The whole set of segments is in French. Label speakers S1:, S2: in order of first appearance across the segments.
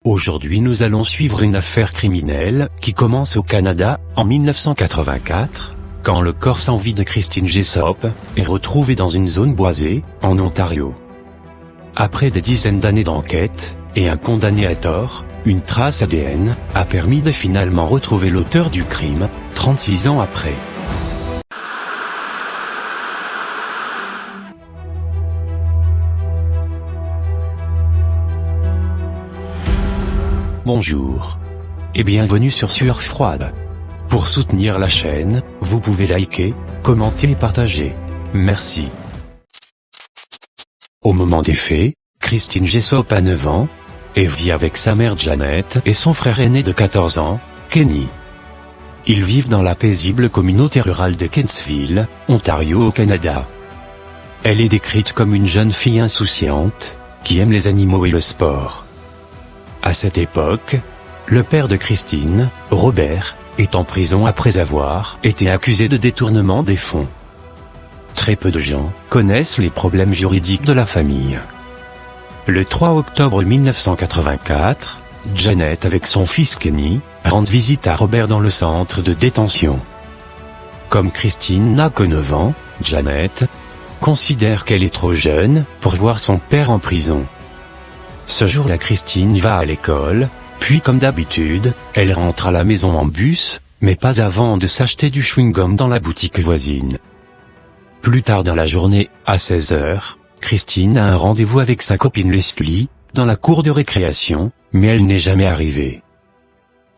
S1: Aujourd'hui nous allons suivre une affaire criminelle qui commence au Canada, en 1984, quand le corps sans vie de Christine Jessop est retrouvé dans une zone boisée, en Ontario. Après des dizaines d'années d'enquête, et un condamné à tort, une trace ADN a permis de finalement retrouver l'auteur du crime, 36 ans après. Bonjour et bienvenue sur Sueur Froide. Pour soutenir la chaîne, vous pouvez liker, commenter et partager. Merci. Au moment des faits, Christine Jessop a 9 ans, et vit avec sa mère Janet et son frère aîné de 14 ans, Kenny. Ils vivent dans la paisible communauté rurale de Kentsville, Ontario au Canada. Elle est décrite comme une jeune fille insouciante, qui aime les animaux et le sport. À cette époque, le père de Christine, Robert, est en prison après avoir été accusé de détournement des fonds. Très peu de gens connaissent les problèmes juridiques de la famille. Le 3 octobre 1984, Janet avec son fils Kenny rend visite à Robert dans le centre de détention. Comme Christine n'a que 9 ans, Janet considère qu'elle est trop jeune pour voir son père en prison. Ce jour-là, Christine va à l'école, puis comme d'habitude, elle rentre à la maison en bus, mais pas avant de s'acheter du chewing-gum dans la boutique voisine. Plus tard dans la journée, à 16 h, Christine a un rendez-vous avec sa copine Leslie, dans la cour de récréation, mais elle n'est jamais arrivée.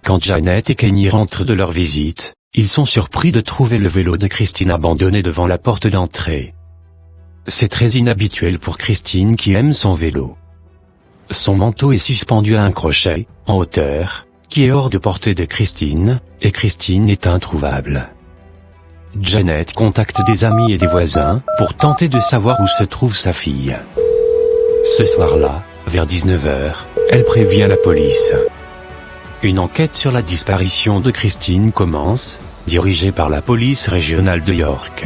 S1: Quand Janet et Kenny rentrent de leur visite, ils sont surpris de trouver le vélo de Christine abandonné devant la porte d'entrée. C'est très inhabituel pour Christine qui aime son vélo. Son manteau est suspendu à un crochet, en hauteur, qui est hors de portée de Christine, et Christine est introuvable. Janet contacte des amis et des voisins pour tenter de savoir où se trouve sa fille. Ce soir-là, vers 19 h, elle prévient la police. Une enquête sur la disparition de Christine commence, dirigée par la police régionale de York.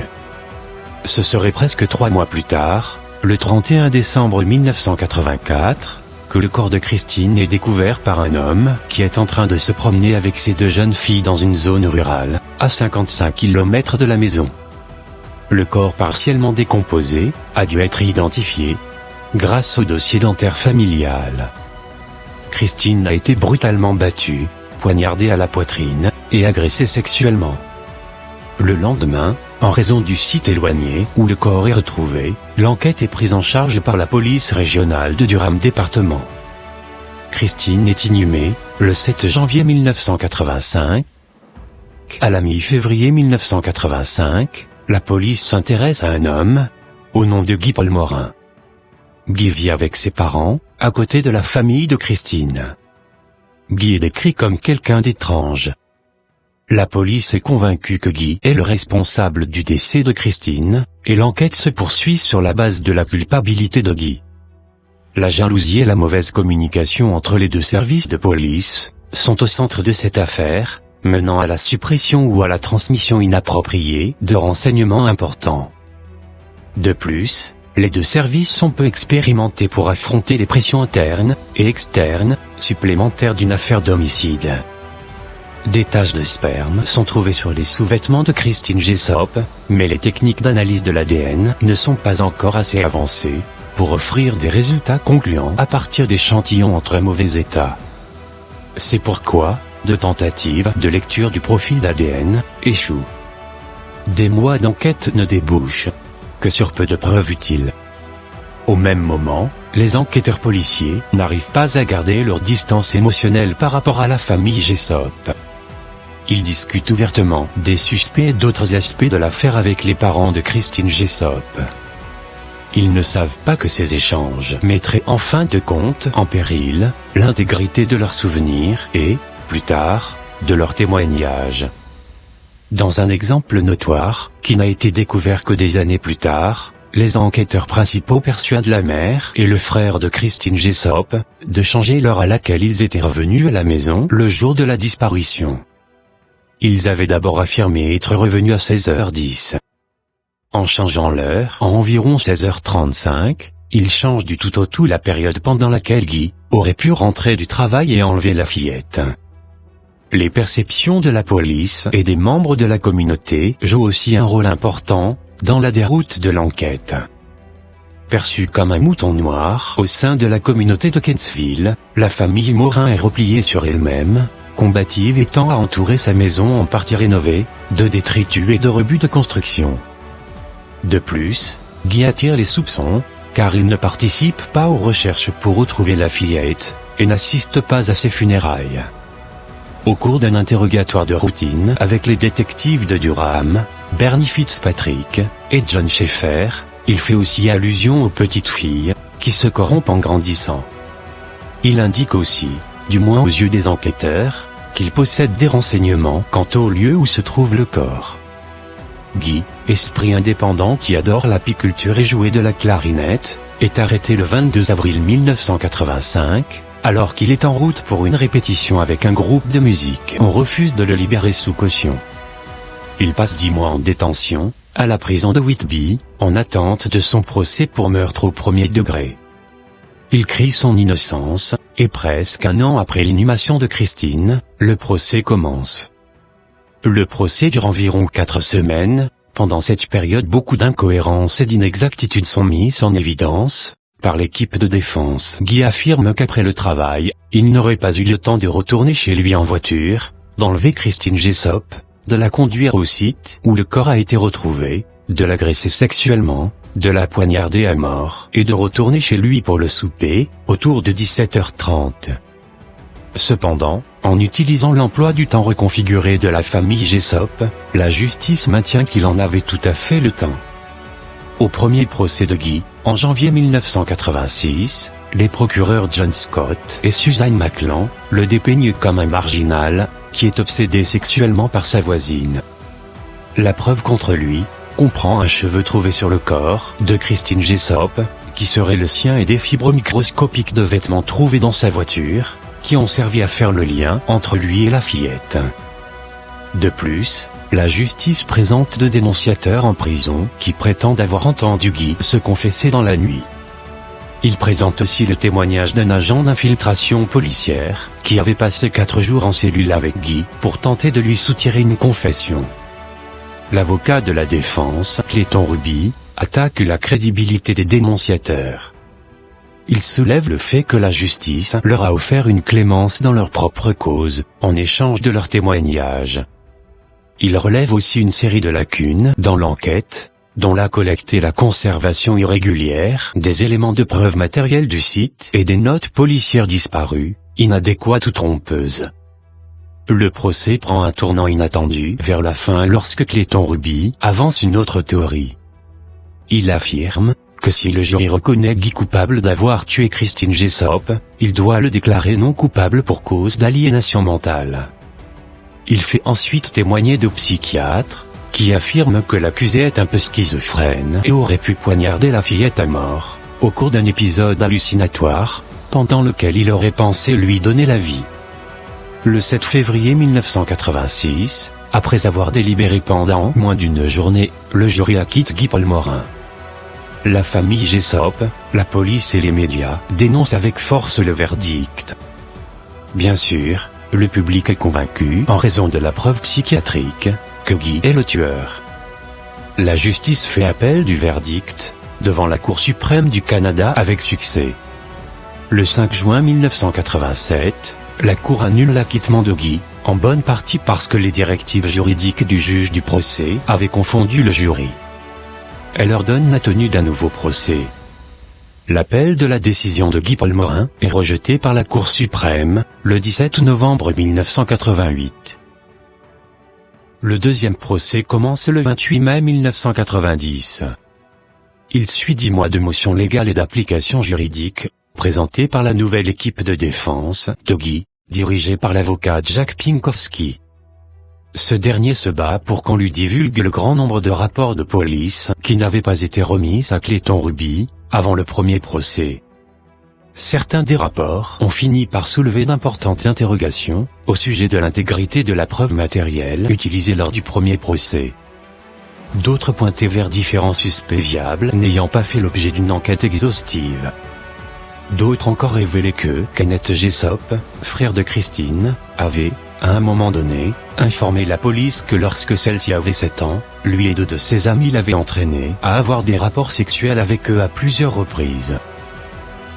S1: Ce serait presque 3 mois plus tard, le 31 décembre 1984, que le corps de Christine est découvert par un homme qui est en train de se promener avec ses 2 jeunes filles dans une zone rurale, à 55 km de la maison. Le corps partiellement décomposé a dû être identifié grâce au dossier dentaire familial. Christine a été brutalement battue, poignardée à la poitrine et agressée sexuellement. Le lendemain, en raison du site éloigné où le corps est retrouvé, l'enquête est prise en charge par la police régionale de Durham département. Christine est inhumée, le 7 janvier 1985. À la mi-février 1985, la police s'intéresse à un homme, au nom de Guy Paul Morin. Guy vit avec ses parents, à côté de la famille de Christine. Guy est décrit comme quelqu'un d'étrange. La police est convaincue que Guy est le responsable du décès de Christine, et l'enquête se poursuit sur la base de la culpabilité de Guy. La jalousie et la mauvaise communication entre les 2 services de police sont au centre de cette affaire, menant à la suppression ou à la transmission inappropriée de renseignements importants. De plus, les 2 services sont peu expérimentés pour affronter les pressions internes et externes supplémentaires d'une affaire d'homicide. Des taches de sperme sont trouvées sur les sous-vêtements de Christine Jessop, mais les techniques d'analyse de l'ADN ne sont pas encore assez avancées pour offrir des résultats concluants à partir d'échantillons en très mauvais état. C'est pourquoi, de tentatives de lecture du profil d'ADN échouent. Des mois d'enquête ne débouchent que sur peu de preuves utiles. Au même moment, les enquêteurs policiers n'arrivent pas à garder leur distance émotionnelle par rapport à la famille Jessop. Ils discutent ouvertement des suspects et d'autres aspects de l'affaire avec les parents de Christine Jessop. Ils ne savent pas que ces échanges mettraient en fin de compte en péril l'intégrité de leurs souvenirs et, plus tard, de leurs témoignages. Dans un exemple notoire, qui n'a été découvert que des années plus tard, les enquêteurs principaux persuadent la mère et le frère de Christine Jessop de changer l'heure à laquelle ils étaient revenus à la maison le jour de la disparition. Ils avaient d'abord affirmé être revenus à 16 h 10. En changeant l'heure à environ 16 h 35, il change du tout au tout la période pendant laquelle Guy aurait pu rentrer du travail et enlever la fillette. Les perceptions de la police et des membres de la communauté jouent aussi un rôle important dans la déroute de l'enquête. Perçue comme un mouton noir au sein de la communauté de Kentsville, la famille Morin est repliée sur elle-même, combative et tend à entourer sa maison en partie rénovée, de détritus et de rebuts de construction. De plus, Guy attire les soupçons, car il ne participe pas aux recherches pour retrouver la fillette, et n'assiste pas à ses funérailles. Au cours d'un interrogatoire de routine avec les détectives de Durham, Bernie Fitzpatrick et John Schaeffer, il fait aussi allusion aux petites filles, qui se corrompent en grandissant. Il indique aussi, du moins aux yeux des enquêteurs, qu'il possède des renseignements quant au lieu où se trouve le corps. Guy, esprit indépendant qui adore l'apiculture et jouer de la clarinette, est arrêté le 22 avril 1985, alors qu'il est en route pour une répétition avec un groupe de musique. On refuse de le libérer sous caution. Il passe 10 mois en détention, à la prison de Whitby, en attente de son procès pour meurtre au premier degré. Il crie son innocence, et presque un an après l'inhumation de Christine, le procès commence. Le procès dure environ 4 semaines. Pendant cette période, beaucoup d'incohérences et d'inexactitudes sont mises en évidence par l'équipe de défense. Guy affirme qu'après le travail, il n'aurait pas eu le temps de retourner chez lui en voiture, d'enlever Christine Jessop, de la conduire au site où le corps a été retrouvé, de l'agresser sexuellement, de la poignarder à mort et de retourner chez lui pour le souper, autour de 17h30. Cependant, en utilisant l'emploi du temps reconfiguré de la famille Jessop, la justice maintient qu'il en avait tout à fait le temps. Au premier procès de Guy, en janvier 1986, les procureurs John Scott et Suzanne McLan le dépeignent comme un marginal, qui est obsédé sexuellement par sa voisine. La preuve contre lui comprend un cheveu trouvé sur le corps de Christine Jessop, qui serait le sien, et des fibres microscopiques de vêtements trouvés dans sa voiture, qui ont servi à faire le lien entre lui et la fillette. De plus, la justice présente 2 dénonciateurs en prison qui prétendent avoir entendu Guy se confesser dans la nuit. Il présente aussi le témoignage d'un agent d'infiltration policière qui avait passé 4 jours en cellule avec Guy pour tenter de lui soutirer une confession. L'avocat de la défense, Clayton Ruby, attaque la crédibilité des dénonciateurs. Il soulève le fait que la justice leur a offert une clémence dans leur propre cause, en échange de leur témoignage. Il relève aussi une série de lacunes dans l'enquête, dont la collecte et la conservation irrégulière des éléments de preuve matérielle du site et des notes policières disparues, inadéquates ou trompeuses. Le procès prend un tournant inattendu vers la fin lorsque Clayton Ruby avance une autre théorie. Il affirme que si le jury reconnaît Guy coupable d'avoir tué Christine Jessop, il doit le déclarer non coupable pour cause d'aliénation mentale. Il fait ensuite témoigner 2 psychiatres, qui affirment que l'accusé est un peu schizophrène et aurait pu poignarder la fillette à mort, au cours d'un épisode hallucinatoire, pendant lequel il aurait pensé lui donner la vie. Le 7 février 1986, après avoir délibéré pendant moins d'1 journée, le jury acquitte Guy Paul Morin. La famille Jessop, la police et les médias dénoncent avec force le verdict. Bien sûr, le public est convaincu, en raison de la preuve psychiatrique, que Guy est le tueur. La justice fait appel du verdict, devant la Cour suprême du Canada avec succès. Le 5 juin 1987, la Cour annule l'acquittement de Guy, en bonne partie parce que les directives juridiques du juge du procès avaient confondu le jury. Elle ordonne la tenue d'un nouveau procès. L'appel de la décision de Guy Paul Morin est rejeté par la Cour suprême, le 17 novembre 1988. Le deuxième procès commence le 28 mai 1990. Il suit 10 mois de motions légales et d'applications juridiques, présentées par la nouvelle équipe de défense de Guy, dirigée par l'avocat Jack Pinkowski. Ce dernier se bat pour qu'on lui divulgue le grand nombre de rapports de police qui n'avaient pas été remis à Clayton Ruby avant le premier procès. Certains des rapports ont fini par soulever d'importantes interrogations au sujet de l'intégrité de la preuve matérielle utilisée lors du premier procès. d'autres pointaient vers différents suspects viables n'ayant pas fait l'objet d'une enquête exhaustive. D'autres encore révélaient que Kenneth Jessop, frère de Christine, avait, à un moment donné, informé la police que lorsque celle-ci avait 7 ans, lui et 2 de ses amis l'avaient entraîné à avoir des rapports sexuels avec eux à plusieurs reprises.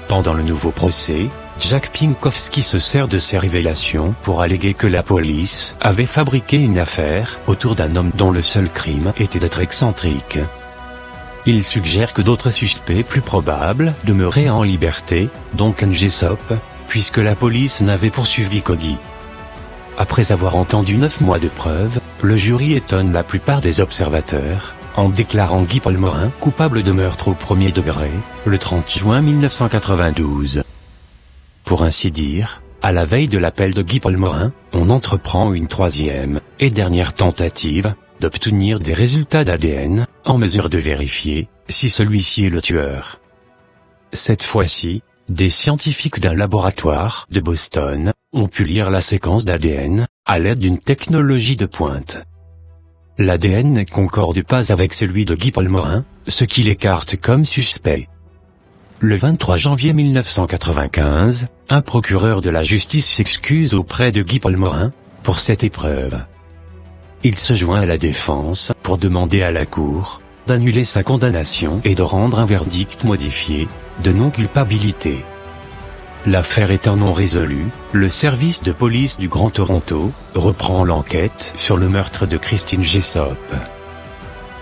S1: Pendant le nouveau procès, Jack Pinkowski se sert de ces révélations pour alléguer que la police avait fabriqué une affaire autour d'un homme dont le seul crime était d'être excentrique. Il suggère que d'autres suspects plus probables demeuraient en liberté, dont Ken Jessop, puisque la police n'avait poursuivi qu'Oggy. Après avoir entendu 9 mois de preuves, le jury étonne la plupart des observateurs, en déclarant Guy Paul Morin coupable de meurtre au premier degré, le 30 juin 1992. Pour ainsi dire, à la veille de l'appel de Guy Paul Morin, on entreprend une 3e, et dernière tentative, d'obtenir des résultats d'ADN, en mesure de vérifier si celui-ci est le tueur. Cette fois-ci, des scientifiques d'un laboratoire de Boston ont pu lire la séquence d'ADN, à l'aide d'une technologie de pointe. L'ADN ne concorde pas avec celui de Guy Paul Morin, ce qui l'écarte comme suspect. Le 23 janvier 1995, un procureur de la justice s'excuse auprès de Guy Paul Morin pour cette épreuve. Il se joint à la défense pour demander à la Cour d'annuler sa condamnation et de rendre un verdict modifié, de non-culpabilité. L'affaire étant non résolue, le service de police du Grand Toronto reprend l'enquête sur le meurtre de Christine Jessop.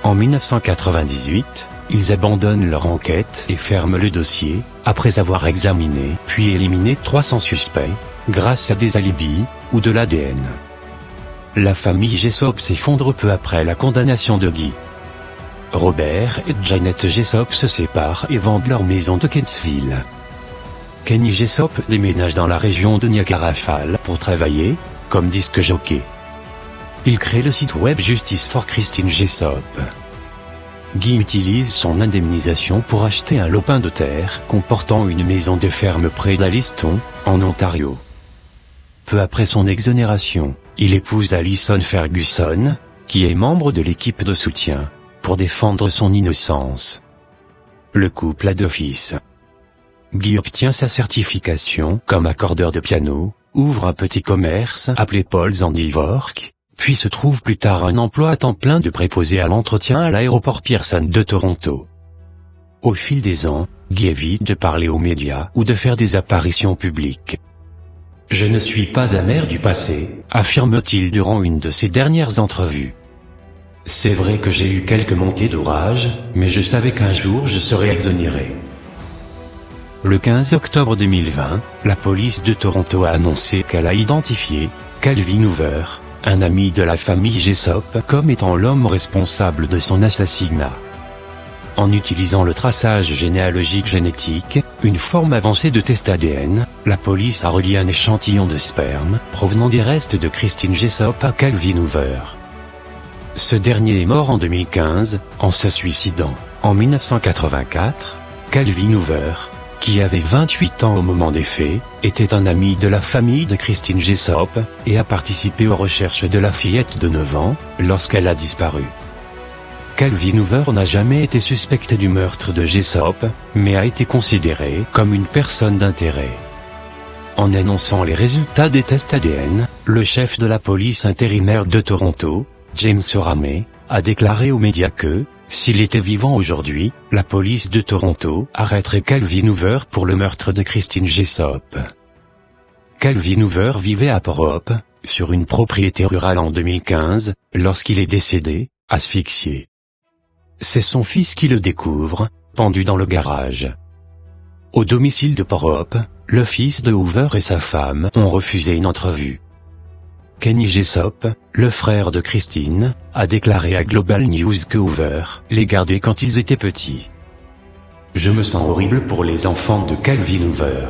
S1: En 1998, ils abandonnent leur enquête et ferment le dossier, après avoir examiné puis éliminé 300 suspects, grâce à des alibis ou de l'ADN. La famille Jessop s'effondre peu après la condamnation de Guy. Robert et Janet Jessop se séparent et vendent leur maison de Kentsville. Kenny Jessop déménage dans la région de Niagara Falls pour travailler comme disque jockey. Il crée le site web Justice for Christine Jessop. Guy utilise son indemnisation pour acheter un lopin de terre comportant une maison de ferme près d'Alliston, en Ontario. Peu après son exonération, il épouse Alison Ferguson, qui est membre de l'équipe de soutien, pour défendre son innocence. Le couple a 2 fils. Guy obtient sa certification comme accordeur de piano, ouvre un petit commerce appelé Paul's Handiwork, puis se trouve plus tard un emploi à temps plein de préposé à l'entretien à l'aéroport Pearson de Toronto. Au fil des ans, Guy évite de parler aux médias ou de faire des apparitions publiques. « Je ne suis pas amer du passé », affirme-t-il durant une de ses dernières entrevues. « C'est vrai que j'ai eu quelques montées d'orage, mais je savais qu'un jour je serais exonéré. » Le 15 octobre 2020, la police de Toronto a annoncé qu'elle a identifié Calvin Hoover, un ami de la famille Jessop, comme étant l'homme responsable de son assassinat. En utilisant le traçage généalogique génétique, une forme avancée de test ADN, la police a relié un échantillon de sperme provenant des restes de Christine Jessop à Calvin Hoover. Ce dernier est mort en 2015, en se suicidant. En 1984, Calvin Hoover, qui avait 28 ans au moment des faits, était un ami de la famille de Christine Jessop, et a participé aux recherches de la fillette de 9 ans, lorsqu'elle a disparu. Calvin Hoover n'a jamais été suspecté du meurtre de Jessop, mais a été considéré comme une personne d'intérêt. En annonçant les résultats des tests ADN, le chef de la police intérimaire de Toronto, James Ramey, a déclaré aux médias que, s'il était vivant aujourd'hui, la police de Toronto arrêterait Calvin Hoover pour le meurtre de Christine Jessop. Calvin Hoover vivait à Port Hope, sur une propriété rurale en 2015, lorsqu'il est décédé, asphyxié. C'est son fils qui le découvre, pendu dans le garage. Au domicile de Port Hope, le fils de Hoover et sa femme ont refusé une entrevue. Kenny Jessop, le frère de Christine, a déclaré à Global News que Hoover les gardait quand ils étaient petits. « Je me sens horrible pour les enfants de Calvin Hoover.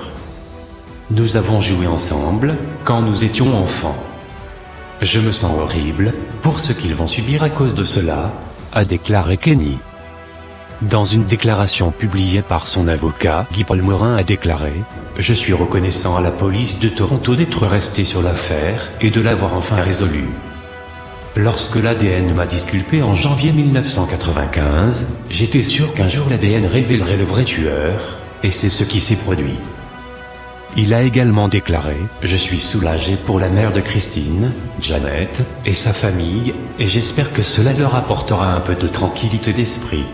S1: Nous avons joué ensemble, quand nous étions enfants. Je me sens horrible, pour ce qu'ils vont subir à cause de cela », a déclaré Kenny. Dans une déclaration publiée par son avocat, Guy Paul Morin a déclaré « Je suis reconnaissant à la police de Toronto d'être resté sur l'affaire et de l'avoir enfin résolue. Lorsque l'ADN m'a disculpé en janvier 1995, j'étais sûr qu'un jour l'ADN révélerait le vrai tueur, et c'est ce qui s'est produit. Il a également déclaré « Je suis soulagé pour la mère de Christine, Janet, et sa famille, et j'espère que cela leur apportera un peu de tranquillité d'esprit. »